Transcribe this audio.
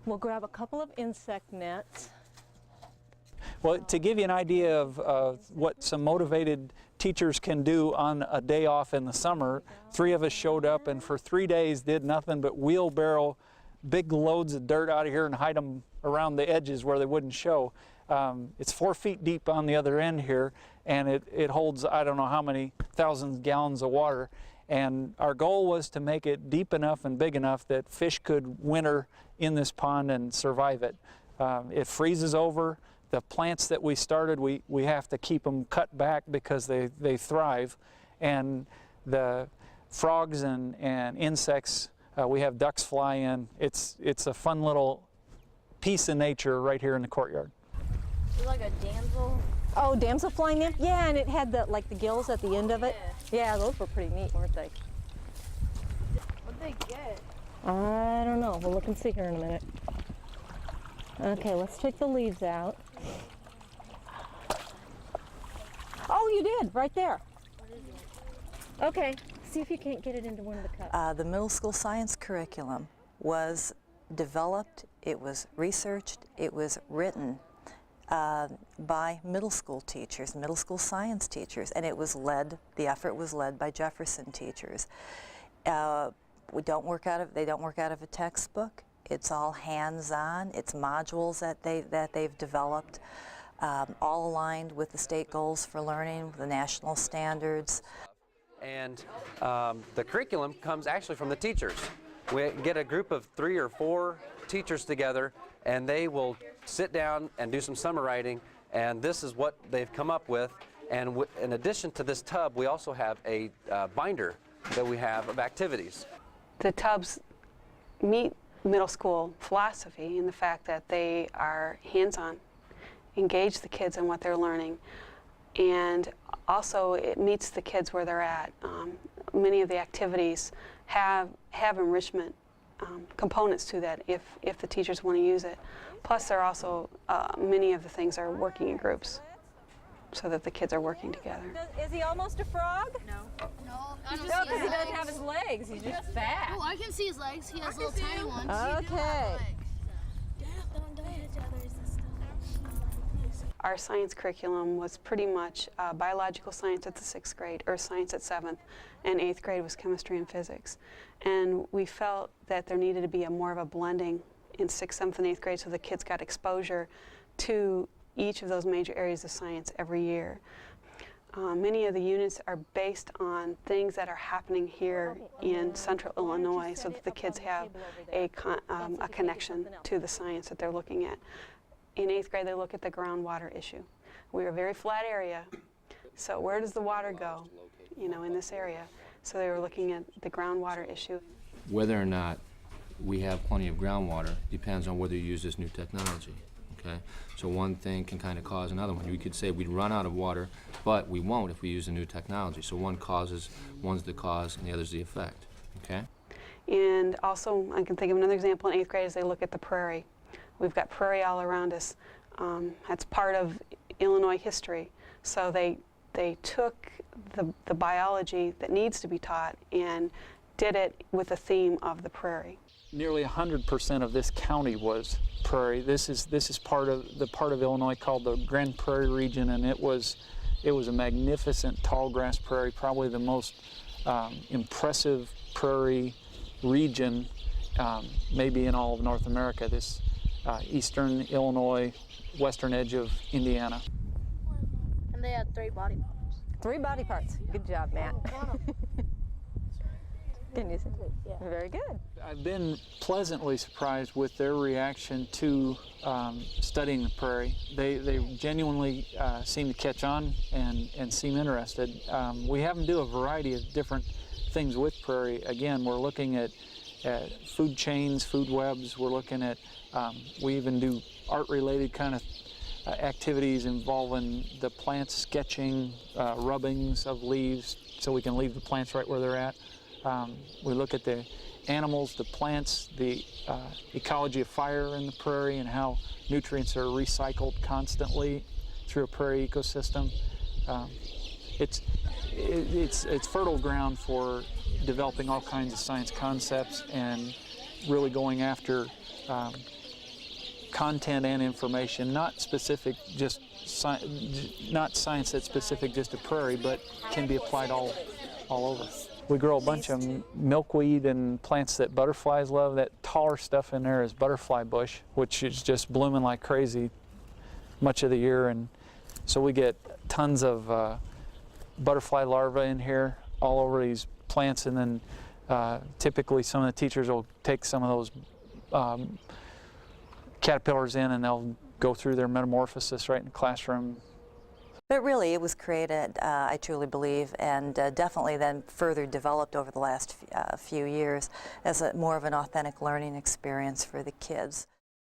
We'll grab a couple of insect nets. Well, to give you an idea of what some motivated teachers can do on a day off in the summer, 3 of us showed up and for 3 days did nothing but wheelbarrow big loads of dirt out of here and hide them around the edges where they wouldn't show. It's 4 feet deep on the other end here, and it holds I don't know how many thousands of gallons of water. And our goal was to make it deep enough and big enough that fish could winter in this pond and survive it. It freezes over. The plants that we started, we have to keep them cut back because they thrive. And the frogs and insects, we have ducks fly in. It's a fun little piece of nature right here in the courtyard. It's like a damsel. Oh, damsel flying in? Yeah, and it had the gills at the end of it. Yeah, those were pretty neat, weren't they? What'd they get? I don't know. We'll look and see here in a minute. Okay, let's take the leaves out. Oh, you did, right there. What is it? Okay, see if you can't get it into one of the cups. The middle school science curriculum was developed, it was researched, it was written by middle school teachers, middle school science teachers, and the effort was led by Jefferson teachers. They don't work out of a textbook. It's all hands-on. It's modules that they've developed, all aligned with the state goals for learning, the national standards. And the curriculum comes actually from the teachers. We get a group of 3 or 4 teachers together, and they will sit down and do some summer writing, and this is what they've come up with. And in addition to this tub, we also have a binder that we have of activities. The tubs meet middle school philosophy in the fact that they are hands-on, engage the kids in what they're learning, and also it meets the kids where they're at. Many of the activities have enrichment components to that if the teachers want to use it. Plus, there are also many of the things are working in groups so that the kids are working together. Is he almost a frog? No. No, I don't No, see because his he doesn't legs. have his legs. He's just fat. Oh, I can see his legs. He has little tiny ones. Okay. Our science curriculum was pretty much biological science at the 6th grade, earth science at 7th, and 8th grade was chemistry and physics. And we felt that there needed to be more of a blending in 6th, 7th, and 8th grade so the kids got exposure to each of those major areas of science every year. Many of the units are based on things that are happening here in central Illinois so that the kids have a connection to the science that they're looking at. In 8th grade, they look at the groundwater issue. We're a very flat area, so where does the water go, in this area? So they were looking at the groundwater issue. Whether or not we have plenty of groundwater depends on whether you use this new technology, okay? So one thing can kind of cause another one. We could say we'd run out of water, but we won't if we use the new technology. So one's the cause and the other's the effect, okay? And also, I can think of another example in 8th grade is they look at the prairie. We've got prairie all around us. That's part of Illinois history. So they took the biology that needs to be taught and did it with the theme of the prairie. Nearly 100% of this county was prairie. This is part of Illinois called the Grand Prairie region, and it was a magnificent tall grass prairie, probably the most impressive prairie region maybe in all of North America. This eastern Illinois, western edge of Indiana. And they had 3 body parts. 3 body parts. Good job, Matt. Can you see? Yeah. Very good. I've been pleasantly surprised with their reaction to studying the prairie. They genuinely seem to catch on and seem interested. We have them do a variety of different things with prairie. Again, we're looking at food chains, food webs. We're looking at, we even do art-related kind of activities involving the plants, sketching, rubbings of leaves so we can leave the plants right where they're at. We look at the animals, the plants, the ecology of fire in the prairie and how nutrients are recycled constantly through a prairie ecosystem. It's fertile ground for developing all kinds of science concepts and really going after content and information, not specific, just not science that's specific just to Prairie, but can be applied all over. We grow a bunch of milkweed and plants that butterflies love. That taller stuff in there is butterfly bush, which is just blooming like crazy much of the year, and so we get tons of butterfly larvae in here all over these plants, and then typically some of the teachers will take some of those caterpillars in and they'll go through their metamorphosis right in the classroom. But really, it was created, I truly believe, and definitely then further developed over the last few years as more of an authentic learning experience for the kids.